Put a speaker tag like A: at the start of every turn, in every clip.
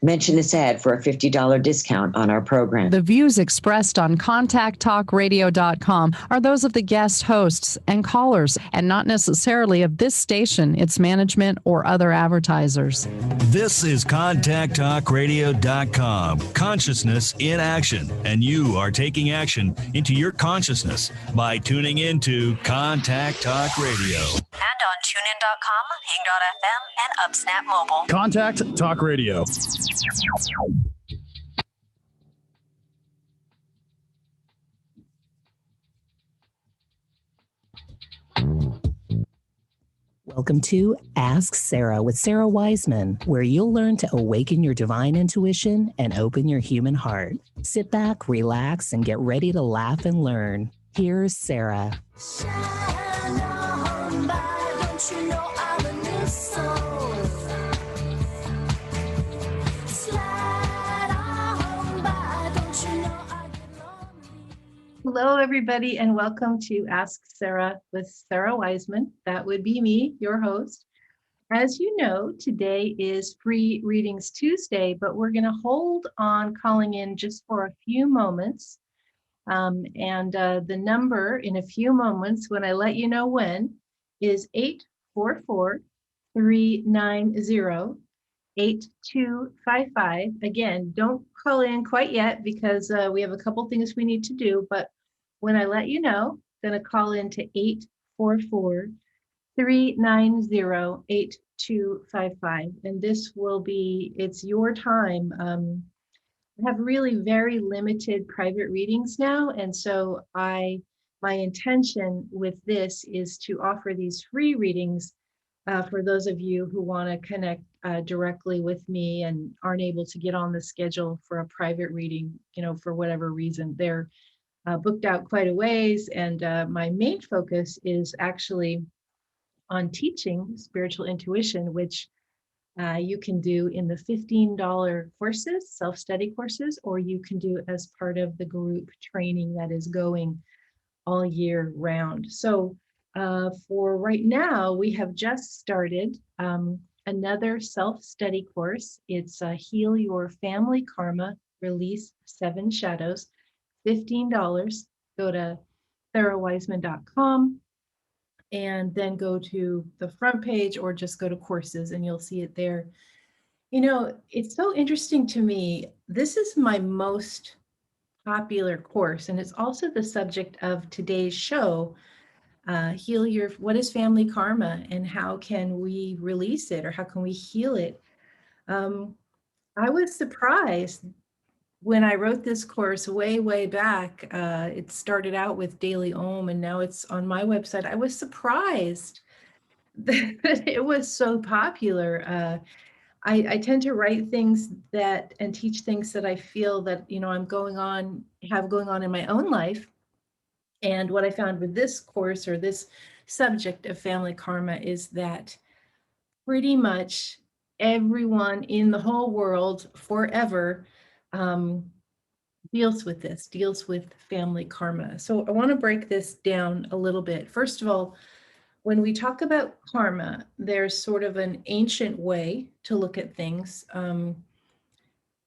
A: Mention this ad for a $50 discount on our program.
B: The views expressed on contacttalkradio.com are those of the guest hosts and callers, and not necessarily of this station, its management, or other advertisers.
C: This is contacttalkradio.com. Consciousness in action. And you are taking action into your consciousness by tuning into Contact Talk Radio.
D: And on tunein.com, hing.fm, and UpSnap Mobile.
E: Contact Talk Radio.
F: Welcome to Ask Sara with Sara Wiseman, where you'll learn to awaken your divine intuition and open your human heart. Sit back, relax, and get ready to laugh and learn. Here's Sara.
G: Hello, everybody, and welcome to Ask Sara with Sara Wiseman. That would be me, your host. As you know, today is Free Readings Tuesday, but we're going to hold on calling in just for a few moments. The number in a few moments, when I let you know when, is 844-390-8255. Again, don't call in quite yet because we have a couple things we need to do, but when I let you know, I'm going to call into 844-390-8255. And this will be, it's your time. I have really very limited private readings now. And so my intention with this is to offer these free readings for those of you who want to connect directly with me and aren't able to get on the schedule for a private reading, for whatever reason. They're booked out quite a ways, and my main focus is actually on teaching spiritual intuition, which you can do in the $15 courses, self-study courses, or you can do as part of the group training that is going all year round. So for right now, we have just started another self-study course. It's Heal Your Family Karma, Release 7 Shadows. $15. Go to sarawiseman.com and then go to the front page or just go to courses and you'll see it there. It's so interesting to me. This is my most popular course, and it's also the subject of today's show. What is family karma and how can we release it or how can we heal it? I was surprised when I wrote this course way back. It started out with Daily Om and now it's on my website. I was surprised that it was so popular. I tend to write things and teach things that I feel that, have going on in my own life. And what I found with this course or this subject of family karma is that pretty much everyone in the whole world forever deals with family karma. So I want to break this down a little bit. First of all, when we talk about karma, there's sort of an ancient way to look at things.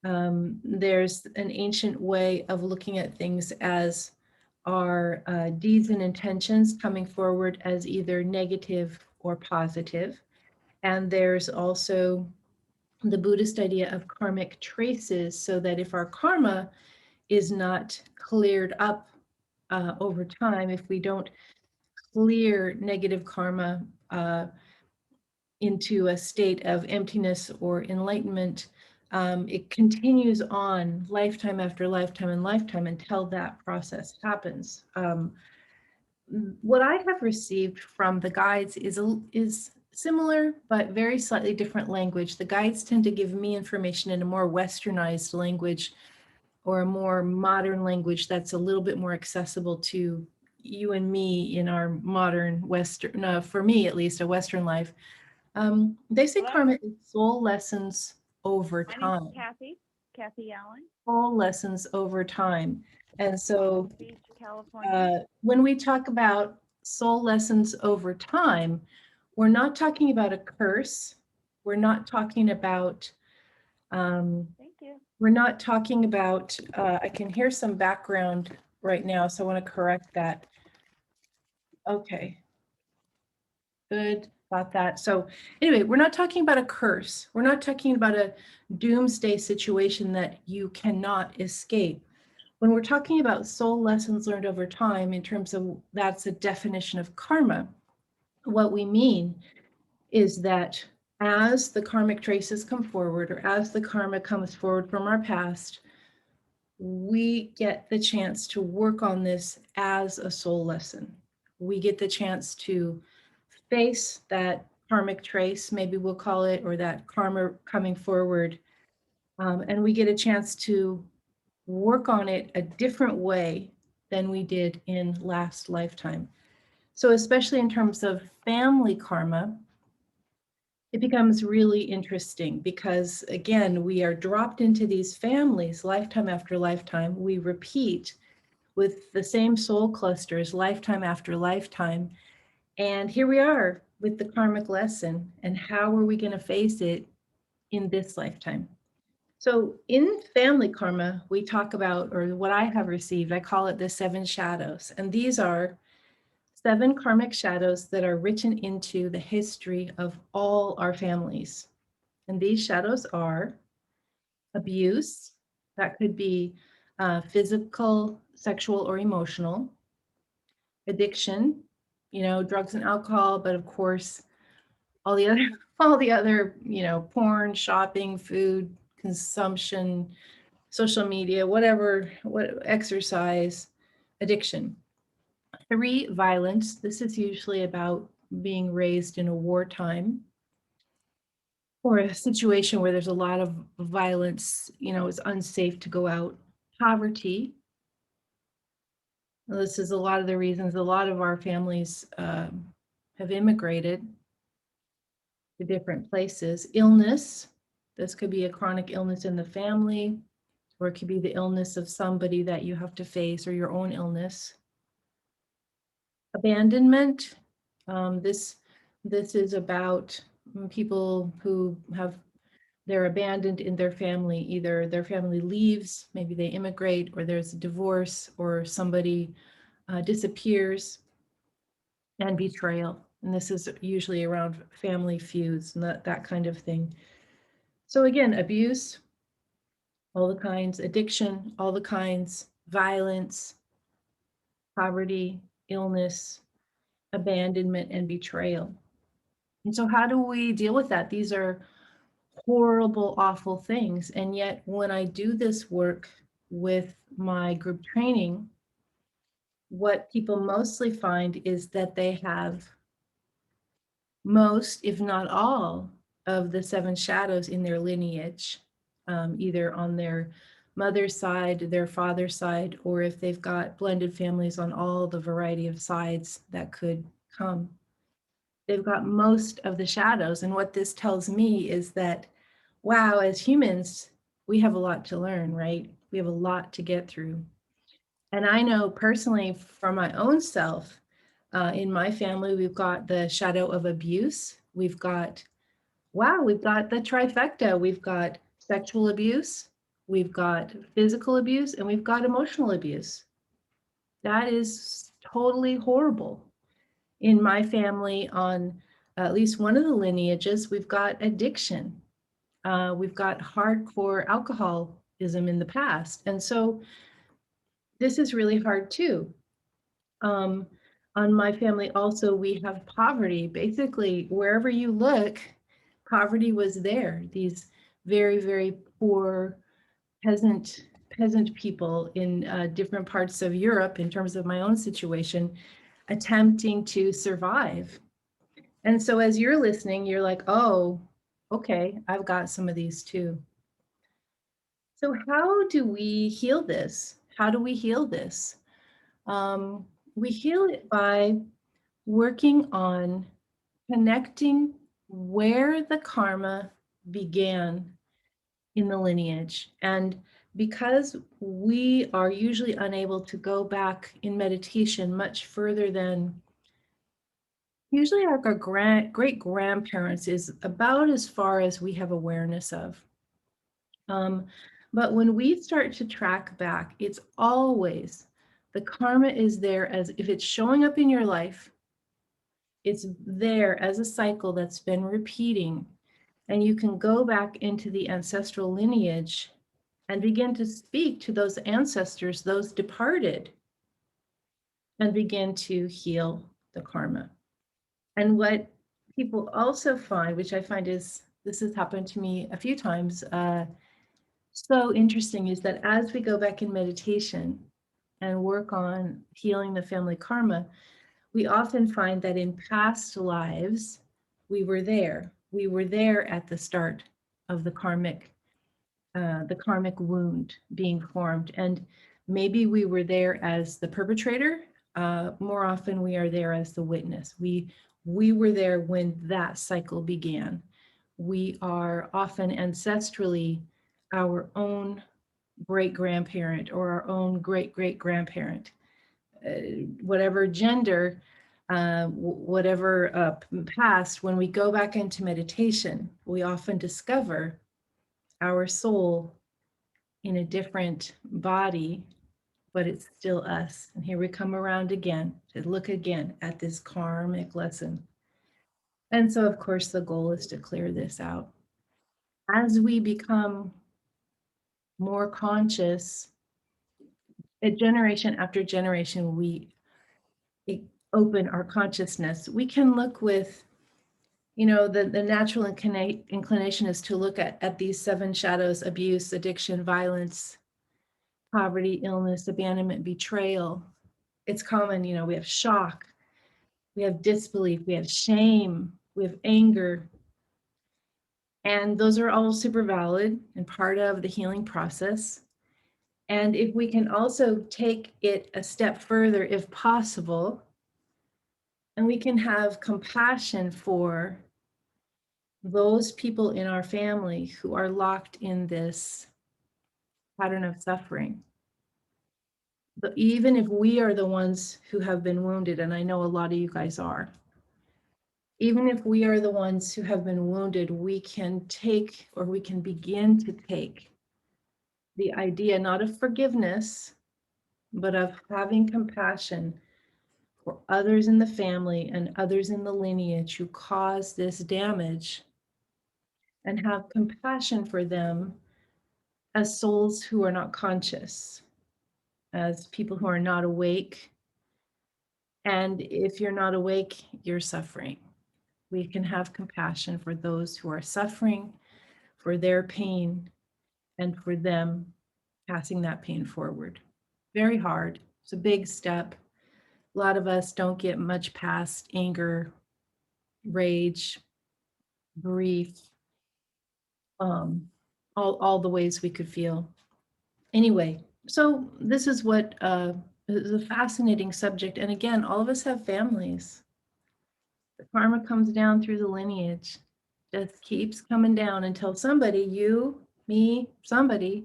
G: There's an ancient way of looking at things as our deeds and intentions coming forward as either negative or positive. And there's also the Buddhist idea of karmic traces, so that if our karma is not cleared up over time, if we don't clear negative karma into a state of emptiness or enlightenment, it continues on lifetime after lifetime and lifetime until that process happens. What I have received from the guides is similar, but very slightly different language. The guides tend to give me information in a more westernized language or a more modern language that's a little bit more accessible to you and me in our modern Western, for me at least, a Western life. They say karma is soul lessons over time.
H: My name is Kathy Allen.
G: Soul lessons over time. And so
H: Beach, California.
G: When we talk about soul lessons over time, we're not talking about a curse. We're not talking about
H: Thank you.
G: We're not talking about, I can hear some background right now, so I want to correct that. Okay. Good, got that. So anyway, we're not talking about a curse. We're not talking about a doomsday situation that you cannot escape. When we're talking about soul lessons learned over time, in terms of that's a definition of karma, what we mean is that as the karmic traces come forward, or as the karma comes forward from our past, we get the chance to work on this as a soul lesson. We get the chance to face that karmic trace, maybe we'll call it, or that karma coming forward. And we get a chance to work on it a different way than we did in last lifetime. So especially in terms of family karma, it becomes really interesting because, again, we are dropped into these families lifetime after lifetime. We repeat with the same soul clusters lifetime after lifetime. And here we are with the karmic lesson. And how are we going to face it in this lifetime? So in family karma, we talk about, or what I have received, I call it the 7 shadows. And these are 7 karmic shadows that are written into the history of all our families. And these shadows are abuse, that could be physical, sexual, or emotional, addiction, drugs and alcohol, but of course, all the other, porn, shopping, food, consumption, social media, whatever, exercise, addiction. 3, violence. This is usually about being raised in a wartime or a situation where there's a lot of violence, it's unsafe to go out. Poverty. This is a lot of the reasons a lot of our families have immigrated to different places. Illness. This could be a chronic illness in the family, or it could be the illness of somebody that you have to face, or your own illness. Abandonment. This is about people who they're abandoned in their family. Either their family leaves, maybe they immigrate, or there's a divorce, or somebody disappears. And betrayal. And this is usually around family feuds and that kind of thing. So again, abuse, all the kinds, addiction, all the kinds, violence, poverty, illness, abandonment, and betrayal. And so how do we deal with that? These are horrible, awful things. And yet when I do this work with my group training, what people mostly find is that they have most, if not all, of the 7 shadows in their lineage, either on their mother's side, their father's side, or if they've got blended families on all the variety of sides that could come. They've got most of the shadows. And what this tells me is that, wow, as humans, we have a lot to learn, right? We have a lot to get through. And I know personally from my own self, in my family, we've got the shadow of abuse. We've got the trifecta. We've got sexual abuse, we've got physical abuse, and we've got emotional abuse. That is totally horrible. In my family, on at least one of the lineages, we've got addiction. We've got hardcore alcoholism in the past. And so this is really hard too. On my family also, we have poverty. Basically, wherever you look, poverty was there. These very, very poor peasant people in different parts of Europe, in terms of my own situation, attempting to survive. And so as you're listening, you're like, oh, okay, I've got some of these too. So how do we heal this? How do we heal this? We heal it by working on connecting where the karma began in the lineage. And because we are usually unable to go back in meditation much further than usually our great grandparents is about as far as we have awareness of. But when we start to track back, it's always the karma is there as if it's showing up in your life, it's there as a cycle that's been repeating. And you can go back into the ancestral lineage and begin to speak to those ancestors, those departed, and begin to heal the karma. And what people also find, which I find is, this has happened to me a few times, so interesting, is that as we go back in meditation and work on healing the family karma, we often find that in past lives, we were there. We were there at the start of the karmic wound being formed. And maybe we were there as the perpetrator. More often we are there as the witness. We were there when that cycle began. We are often ancestrally our own great-grandparent or our own great-great-grandparent, whatever gender, whatever past. When we go back into meditation, we often discover our soul in a different body, but it's still us. And here we come around again to look again at this karmic lesson. And so, of course, the goal is to clear this out. As we become more conscious, generation after generation, we open our consciousness. We can look with, the natural inclination is to look at these 7 shadows: abuse, addiction, violence, poverty, illness, abandonment, betrayal. It's common, we have shock, we have disbelief, we have shame, we have anger. And those are all super valid and part of the healing process. And if we can also take it a step further, if possible, and we can have compassion for those people in our family who are locked in this pattern of suffering. But even if we are the ones who have been wounded, and I know a lot of you guys are, even if we are the ones who have been wounded, we can take, or we can begin to take, the idea not of forgiveness, but of having compassion for others in the family and others in the lineage who caused this damage, and have compassion for them as souls who are not conscious, as people who are not awake. And if you're not awake, you're suffering. We can have compassion for those who are suffering, for their pain, and for them passing that pain forward. Very hard. It's a big step. A lot of us don't get much past anger, rage, grief, all the ways we could feel. Anyway, so this is what is a fascinating subject. And again, all of us have families. The karma comes down through the lineage, just keeps coming down until somebody, you, me, somebody,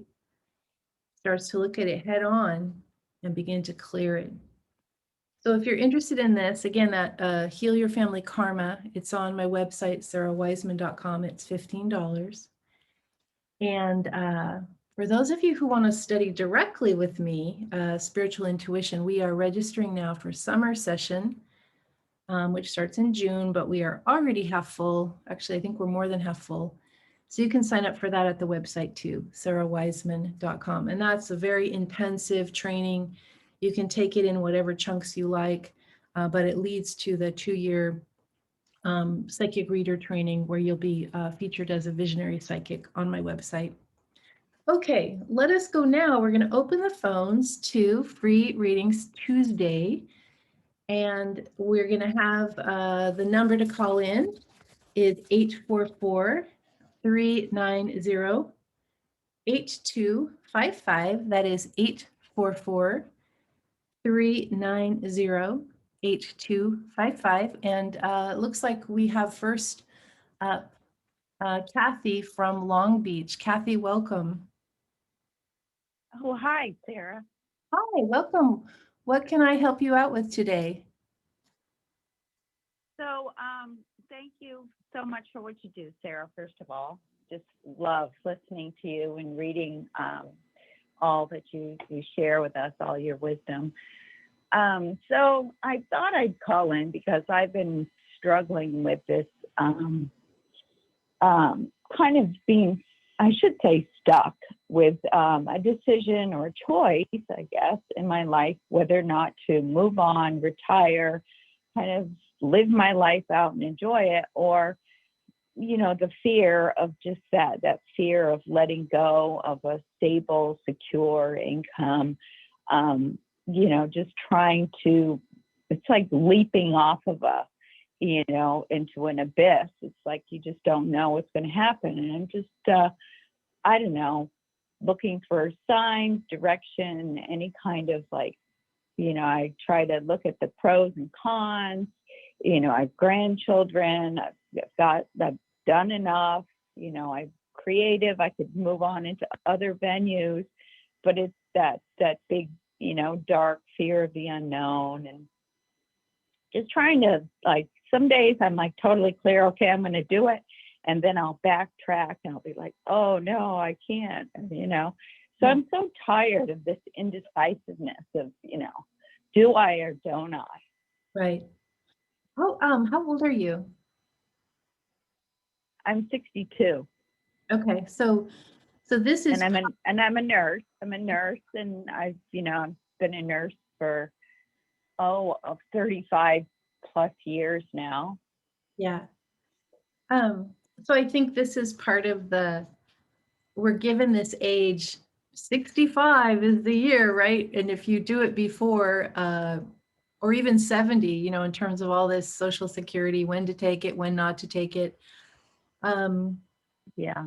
G: starts to look at it head on and begin to clear it. So if you're interested in this, again, that Heal Your Family Karma, it's on my website, sarawiseman.com. It's $15. And for those of you who want to study directly with me, spiritual intuition, we are registering now for summer session, which starts in June, but we are already half full. Actually, I think we're more than half full. So you can sign up for that at the website too, sarawiseman.com. And that's a very intensive training. You can take it in whatever chunks you like, but it leads to the 2-year psychic reader training where you'll be featured as a visionary psychic on my website. Okay, let us go now. We're going to open the phones to Free Readings Tuesday. And we're going to have the number to call in is 844-390-8255. That is 844-390-8255. And it looks like we have first up Kathy from Long Beach. Kathy, welcome.
H: Oh, hi, Sarah.
G: Hi, welcome. What can I help you out with today?
H: So, thank you so much for what you do, Sarah, first of all. just love listening to you and reading all that you share with us, all your wisdom. So I thought I'd call in because I've been struggling with this kind of being, I should say, stuck with a decision or a choice, I guess, in my life, whether or not to move on, retire, kind of live my life out and enjoy it, or, the fear of just that fear of letting go of a stable, secure income, just trying to, it's like leaping off of into an abyss. It's like you just don't know what's going to happen. And I'm just, I don't know, looking for signs, direction, any kind of I try to look at the pros and cons. I have grandchildren. I've done enough. I'm creative. I could move on into other venues, but it's that big, dark fear of the unknown, and just trying to, some days I'm totally clear. Okay, I'm going to do it. And then I'll backtrack and I'll be like, oh no, I can't, So I'm so tired of this indecisiveness of, do I or don't I?
G: Right. How old are you?
H: I'm 62.
G: Okay. So this is,
H: and I'm a nurse. I'm a nurse, and I've been a nurse for 35 plus years now.
G: yeah. So I think this is part of we're given this age, 65 is the year, right? And if you do it before, or even 70, in terms of all this Social Security, when to take it, when not to take it. Yeah.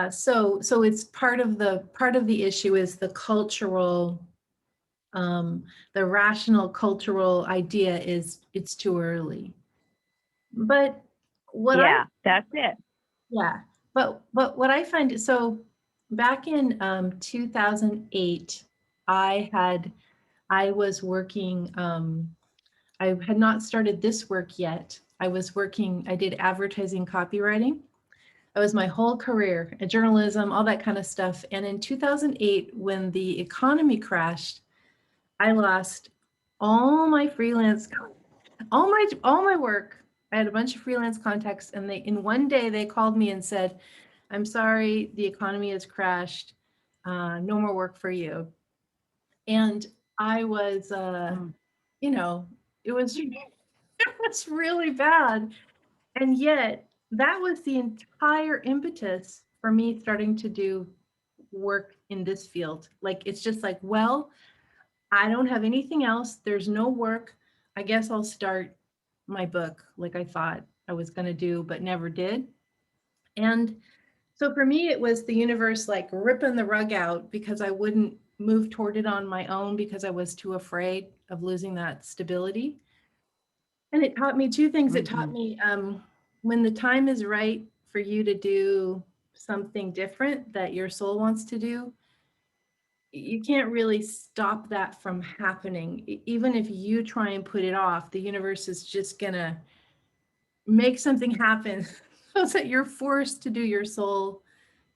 G: So it's part of the issue is the cultural, the rational cultural idea is it's too early. But
H: that's it.
G: Yeah. But what I find is, so back in 2008, I was working, I had not started this work yet. I did advertising copywriting. That was my whole career, journalism, all that kind of stuff. And in 2008, when the economy crashed, I lost all my freelance, all my work. I had a bunch of freelance contacts, and in one day they called me and said, I'm sorry, the economy has crashed. No more work for you. And I was, it was really bad. And yet that was the entire impetus for me starting to do work in this field. It's just well, I don't have anything else. There's no work. I guess I'll start my book like I thought I was going to do, but never did. And so for me, it was the universe ripping the rug out because I wouldn't move toward it on my own because I was too afraid of losing that stability. And it taught me two things. It taught me when the time is right for you to do something different that your soul wants to do, you can't really stop that from happening. Even if you try and put it off, the universe is just gonna make something happen so that you're forced to do your soul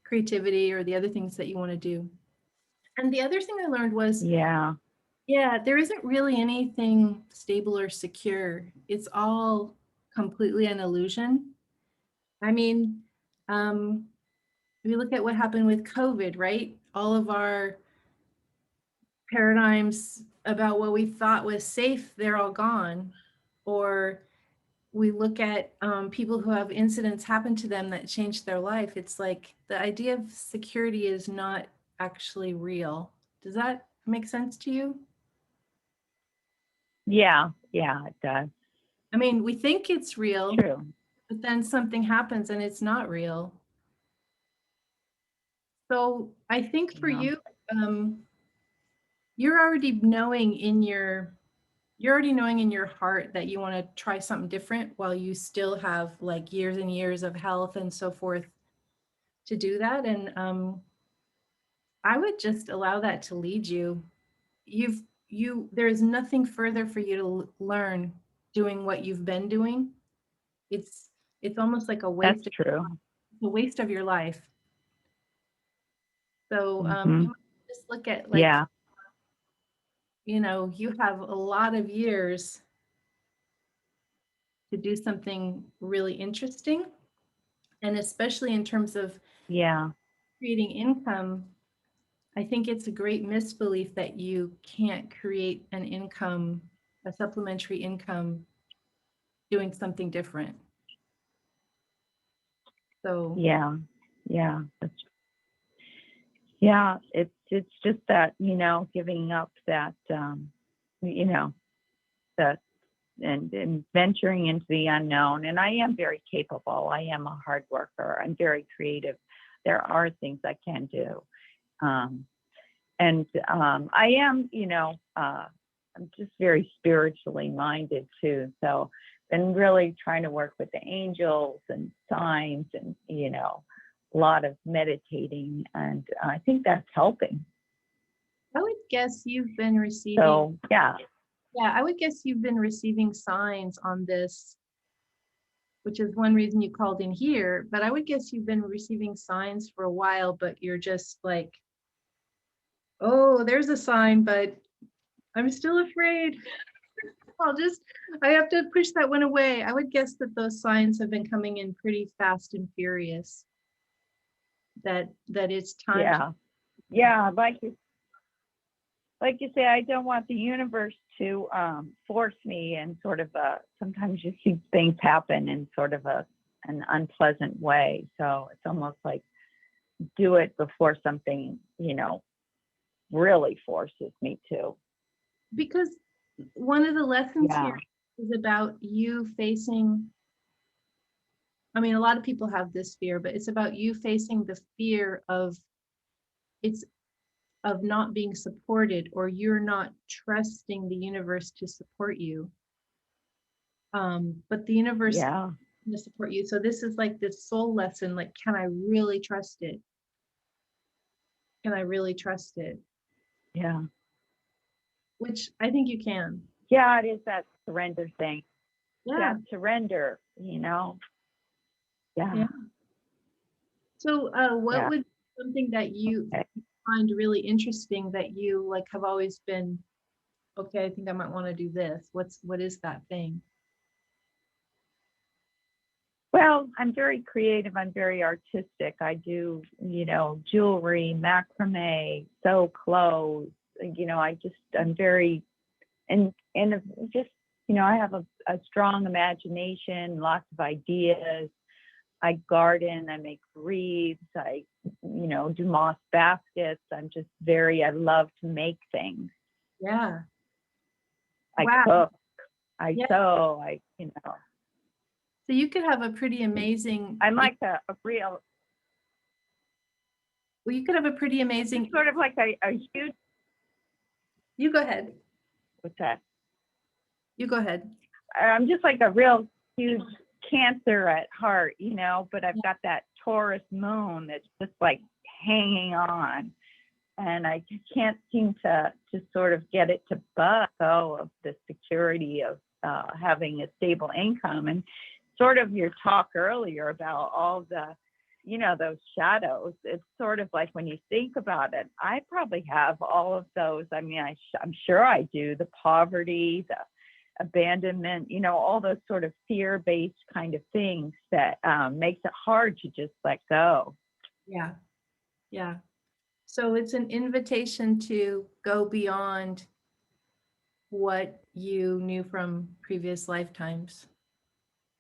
G: creativity or the other things that you want to do. And the other thing I learned was, there isn't really anything stable or secure. It's all completely an illusion. I mean, if you look at what happened with COVID, right? All of our paradigms about what we thought was safe, they're all gone. Or we look at people who have incidents happen to them that changed their life. It's the idea of security is not actually real. Does that make sense to you?
H: Yeah, it does.
G: I mean, we think it's real,
H: True.
G: but then something happens and it's not real. So I think for you, you're already knowing in your heart that you want to try something different while you still have years and years of health and so forth to do that. And I would just allow that to lead you. There is nothing further for you to learn doing what you've been doing. It's almost like a waste.
H: That's true.
G: the waste of your life. So
H: Mhm.
G: you might just look at like,
H: Yeah.
G: you have a lot of years to do something really interesting. And especially in terms of
H: Yeah.
G: creating income, I think it's a great misbelief that you can't create an income, a supplementary income, doing something different. So
H: Yeah. Yeah. Yeah. It's just that, giving up that, that and venturing into the unknown. And I am very capable. I am a hard worker. I'm very creative. There are things I can do. I am, I'm just very spiritually minded too. So been really trying to work with the angels and signs and, a lot of meditating. And I think that's helping.
G: I would guess you've been receiving,
H: So, yeah.
G: I would guess you've been receiving signs on this, which is one reason you called in here. But I would guess you've been receiving signs for a while, but you're just like, oh, there's a sign, but I'm still afraid. I have to push that one away. I would guess that those signs have been coming in pretty fast and furious. That it's time.
H: Yeah. Yeah. Like you say, I don't want the universe to force me in sort of sometimes you see things happen in sort of an unpleasant way. So it's almost like do it before something, really forces me to.
G: Because one of the lessons
H: Yeah.
G: here is about you facing, I mean, a lot of people have this fear, but it's about you facing the fear of not being supported, or you're not trusting the universe to support you. But the universe
H: Yeah.
G: to support you. So this is like this soul lesson, like, can I really trust it? Can I really trust it?
H: Yeah.
G: Which I think you can.
H: Yeah, it is that surrender thing.
G: Yeah.
H: That surrender, Yeah.
G: Yeah. So what
H: Yeah.
G: would something that you find really interesting that you like have always been, okay, I think I might want to do this. What is that thing?
H: Well, I'm very creative. I'm very artistic. I do, jewelry, macrame, sew clothes. I'm very, and just, I have a strong imagination, lots of ideas. I garden, I make wreaths, I, do moss baskets. I love to make things.
G: Yeah.
H: I
G: Wow.
H: cook, I sew,
G: So you could have a pretty amazing.
H: I'm like a real.
G: Well, you could have a pretty amazing.
H: Sort of like a huge.
G: You go ahead.
H: What's that?
G: You go ahead.
H: I'm just like a real huge Cancer at heart, but I've got that Taurus moon that's just like hanging on. And I just can't seem to sort of get it to let go of the security of having a stable income. And sort of your talk earlier about all the, those shadows, it's sort of like when you think about it, I probably have all of those. I mean, I'm sure I do. The poverty, the abandonment, all those sort of fear-based kind of things that makes it hard to just let go.
G: Yeah. Yeah. So it's an invitation to go beyond what you knew from previous lifetimes,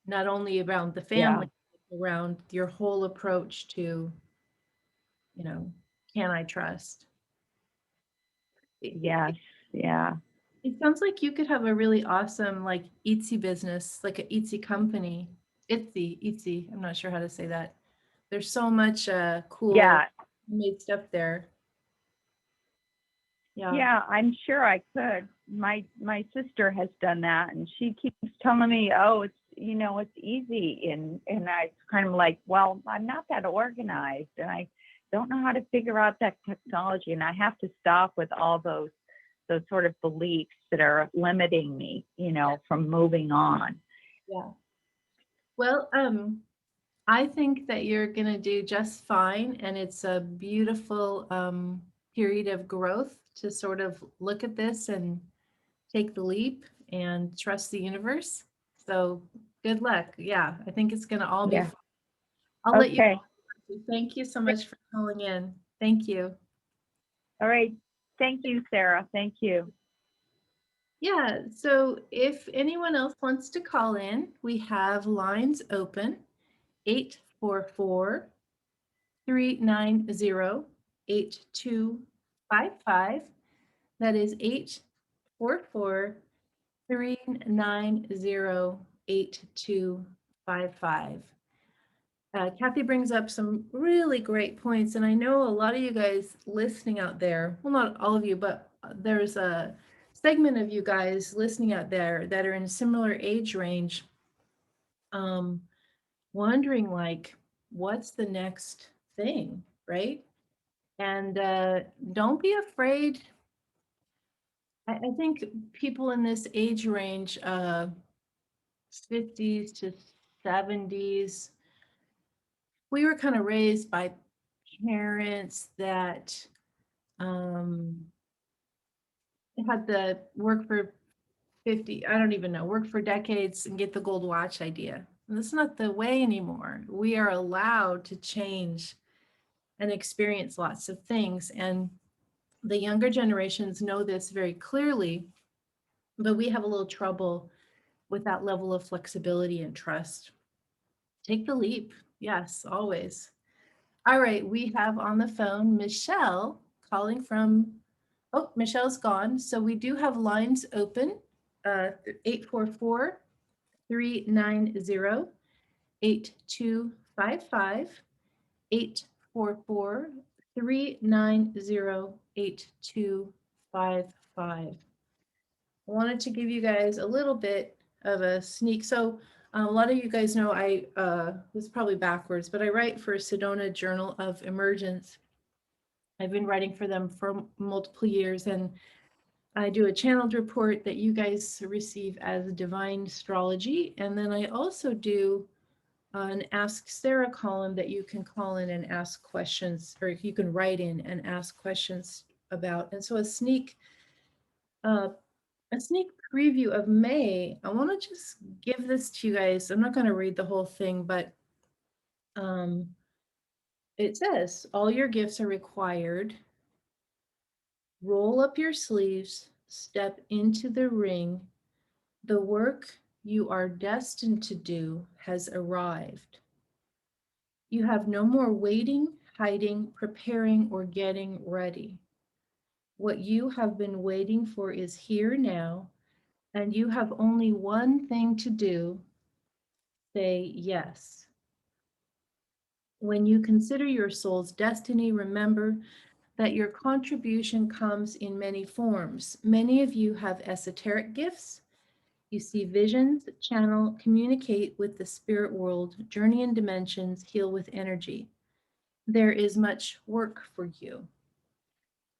G: not only around the family, but around your whole approach to, can I trust?
H: Yes. Yeah.
G: It sounds like you could have a really awesome, like, Etsy business, like an Etsy company. Etsy. I'm not sure how to say that. There's so much cool made stuff there.
H: Yeah, I'm sure I could. My sister has done that, and she keeps telling me, "Oh, it's it's easy," and I kind of like, well, I'm not that organized, and I don't know how to figure out that technology, and I have to stop with all those sort of beliefs that are limiting me, from moving on.
G: Yeah. Well, I think that you're going to do just fine. And it's a beautiful period of growth to sort of look at this and take the leap and trust the universe. So good luck. Yeah, I think it's going to all be
H: Yeah.
G: fun. I'll let you
H: Okay.
G: go. Thank you so much for calling in. Thank you.
H: All right. Thank you, Sarah. Thank you.
G: Yeah, so if anyone else wants to call in, we have lines open 844 390 8255. That is 844 390 8255. Kathy brings up some really great points, and I know a lot of you guys listening out there, well, not all of you, but there's a segment of you guys listening out there that are in a similar age range, wondering like, what's the next thing, right? And don't be afraid. I think people in this age range, 50s to 70s, we were kind of raised by parents that had the work for 50, I don't even know, work for decades and get the gold watch idea. And that's not the way anymore. We are allowed to change and experience lots of things. And the younger generations know this very clearly, but we have a little trouble with that level of flexibility and trust. Take the leap. Yes, always. All right, we have on the phone Michelle calling from, oh, Michelle's gone. So we do have lines open, 844 390 8255, 844 390 8255. I wanted to give you guys a little bit of a sneak. So a lot of you guys know this is probably backwards, but I write for Sedona Journal of Emergence. I've been writing for them for multiple years, and I do a channeled report that you guys receive as Divine Astrology. And then I also do an Ask Sarah column that you can call in and ask questions, or you can write in and ask questions about. And so a sneak preview of May, I want to just give this to you guys. I'm not going to read the whole thing, but it says, all your gifts are required. Roll up your sleeves, step into the ring. The work you are destined to do has arrived. You have no more waiting, hiding, preparing, or getting ready. What you have been waiting for is here now, and you have only one thing to do: say yes. When you consider your soul's destiny, remember that your contribution comes in many forms. Many of you have esoteric gifts. You see visions, channel, communicate with the spirit world, journey in dimensions, heal with energy. There is much work for you.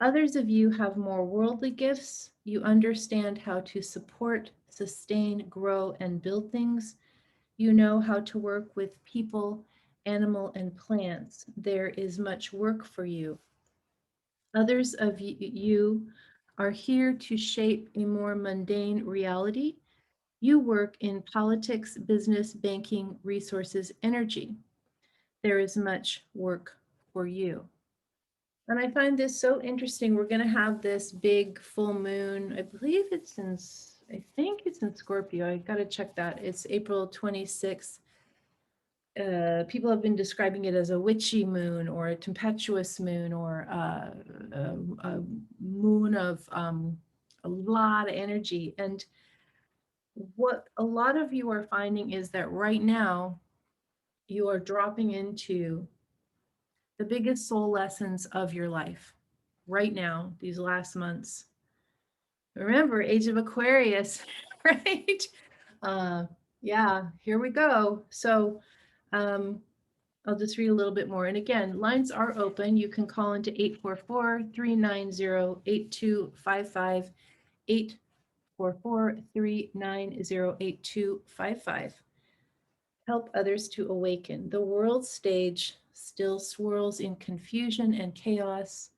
G: Others of you have more worldly gifts. You understand how to support, sustain, grow, and build things. You know how to work with people, animal, and plants. There is much work for you. Others of you are here to shape a more mundane reality. You work in politics, business, banking, resources, energy. There is much work for you. And I find this so interesting. We're going to have this big full moon. I believe I think it's in Scorpio. I got to check that. It's April 26th. People have been describing it as a witchy moon or a tempestuous moon or a moon of a lot of energy. And what a lot of you are finding is that right now you are dropping into the biggest soul lessons of your life right now, these last months. Remember, age of Aquarius, right? Yeah, here we go. So I'll just read a little bit more. And again, lines are open. You can call into 844-390-8255, 844-390-8255. help others to awaken. The world stage still swirls in confusion and chaos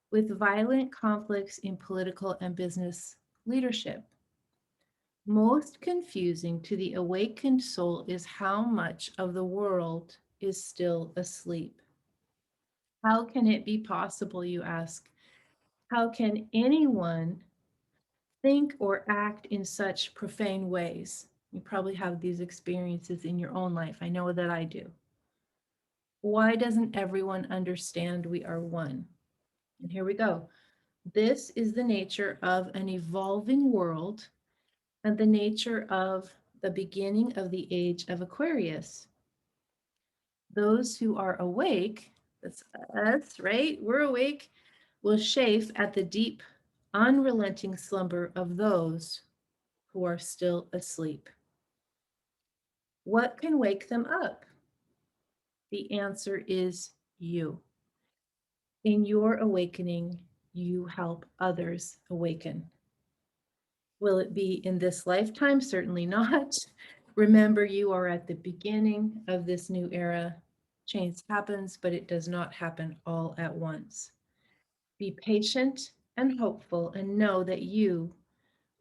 G: with violent conflicts in political and business leadership. Most confusing to the awakened soul is how much of the world is still asleep. How can it be possible, you ask? How can anyone think or act in such profane ways? You probably have these experiences in your own life. I know that I do. Why doesn't everyone understand we are one? And here we go. This is the nature of an evolving world and the nature of the beginning of the age of Aquarius. Those who are awake, that's us, right? We're awake, will chafe at the deep, unrelenting slumber of those who are still asleep. What can wake them up? The answer is you. In your awakening, you help others awaken. Will it be in this lifetime? Certainly not. Remember, you are at the beginning of this new era. Change happens, but it does not happen all at once. Be patient and hopeful and know that you,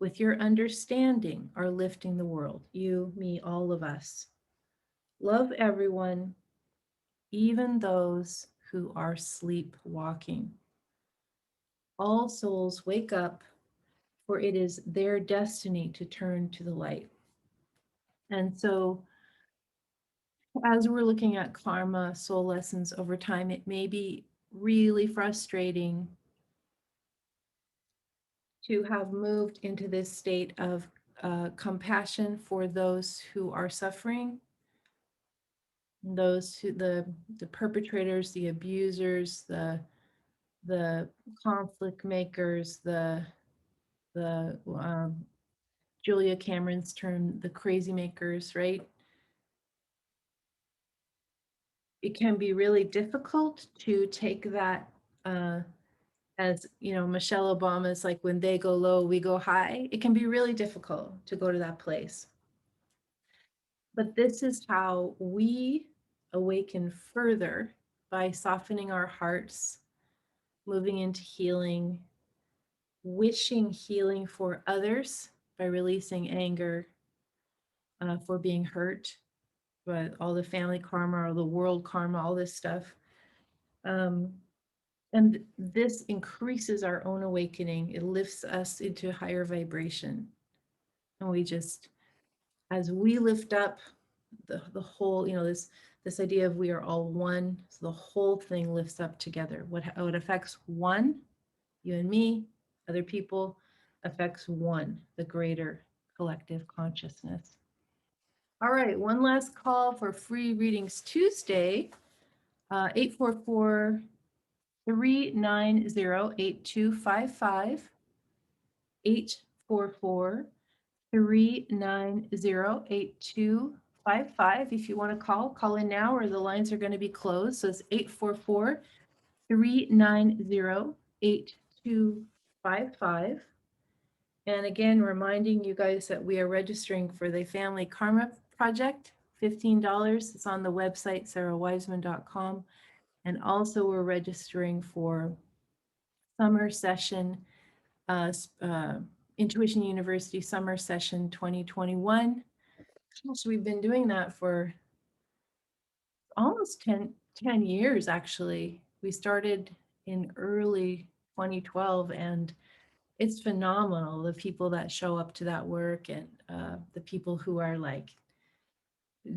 G: with your understanding, are lifting the world. You, me, all of us. Love everyone, even those who are sleepwalking. All souls wake up, for it is their destiny to turn to the light. And so, as we're looking at karma, soul lessons over time, it may be really frustrating to have moved into this state of compassion for those who are suffering, those who the perpetrators, the abusers, the conflict makers, the Julia Cameron's term, the crazy makers, right? It can be really difficult to take that as, you know, Michelle Obama's like, when they go low, we go high. It can be really difficult to go to that place. But this is how we awaken further, by softening our hearts, moving into healing, wishing healing for others by releasing anger for being hurt, but all the family karma or the world karma, all this stuff. And this increases our own awakening. It lifts us into a higher vibration. And we just, as we lift up the whole, you know, this idea of we are all one, so the whole thing lifts up together. What affects one, you and me, other people, affects one, the greater collective consciousness. All right, one last call for free readings Tuesday, 844 390-8255, 844-390-8255. If you want to call in now, or the lines are going to be closed. So it's 844-390-8255. And again, reminding you guys that we are registering for the Family Karma Project, $15. It's on the website, sarawiseman.com. And also we're registering for summer session, Intuition University Summer Session 2021. Gosh, we've been doing that for almost 10 years, actually. We started in early 2012, and it's phenomenal, the people that show up to that work, and the people who are like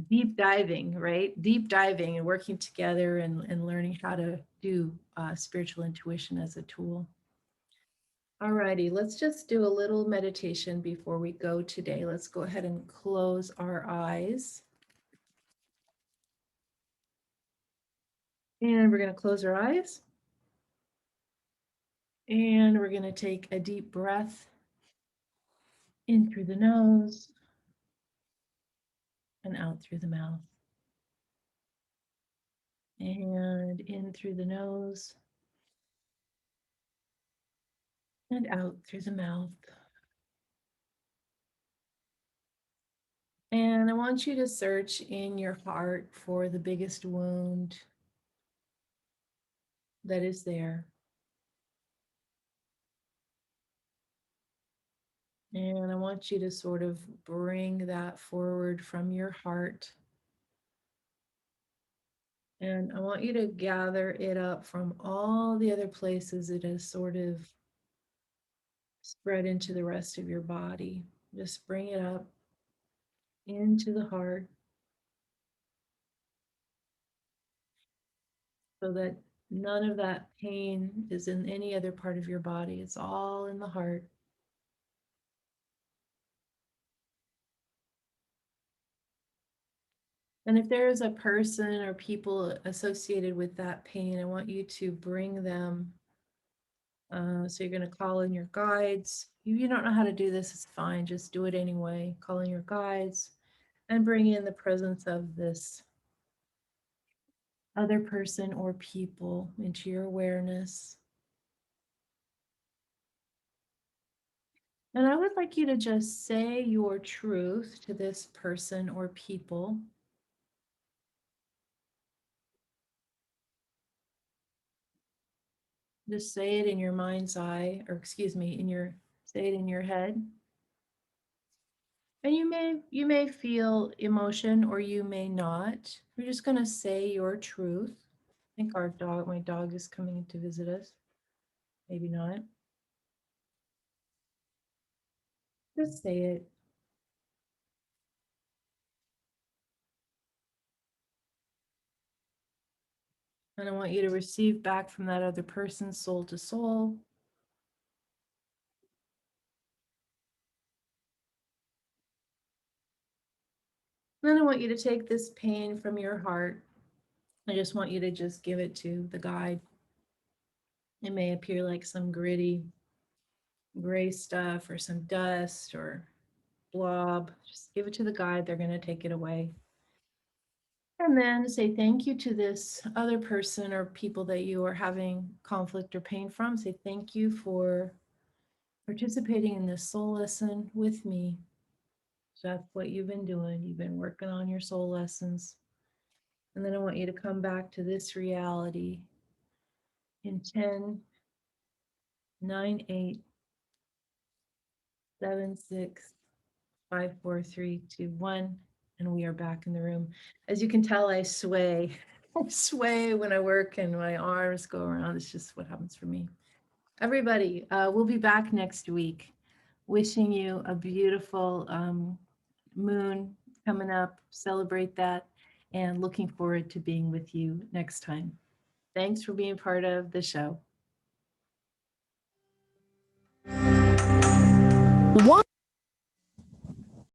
G: deep diving, right? Deep diving and working together and learning how to do spiritual intuition as a tool. Alrighty, let's just do a little meditation before we go today. Let's go ahead and close our eyes. And we're going to close our eyes. And we're going to take a deep breath in through the nose and out through the mouth. And in through the nose and out through the mouth. And I want you to search in your heart for the biggest wound that is there. And I want you to sort of bring that forward from your heart. And I want you to gather it up from all the other places it has sort of spread into the rest of your body. Just bring it up into the heart so that none of that pain is in any other part of your body. It's all in the heart. And if there is a person or people associated with that pain, I want you to bring them. So you're going to call in your guides. If you don't know how to do this, it's fine. Just do it anyway. Call in your guides and bring in the presence of this other person or people into your awareness. And I would like you to just say your truth to this person or people. Just say it in your mind's eye, or excuse me, say it in your head. And you may feel emotion or you may not. We're just going to say your truth. I think my dog is coming to visit us. Maybe not. Just say it. And I want you to receive back from that other person, soul to soul. Then I want you to take this pain from your heart. I just want you to just give it to the guide. It may appear like some gritty gray stuff or some dust or blob. Just give it to the guide. They're going to take it away. And then say thank you to this other person or people that you are having conflict or pain from. Say thank you for participating in this soul lesson with me. So that's what you've been doing. You've been working on your soul lessons. And then I want you to come back to this reality in 10, 9, 8, 7, 6, 5, 4, 3, 2, 1. And we are back in the room. As you can tell, I sway. I sway when I work and my arms go around. It's just what happens for me. Everybody, we'll be back next week. Wishing you a beautiful moon coming up. Celebrate that. And looking forward to being with you next time. Thanks for being part of the show.
F: What?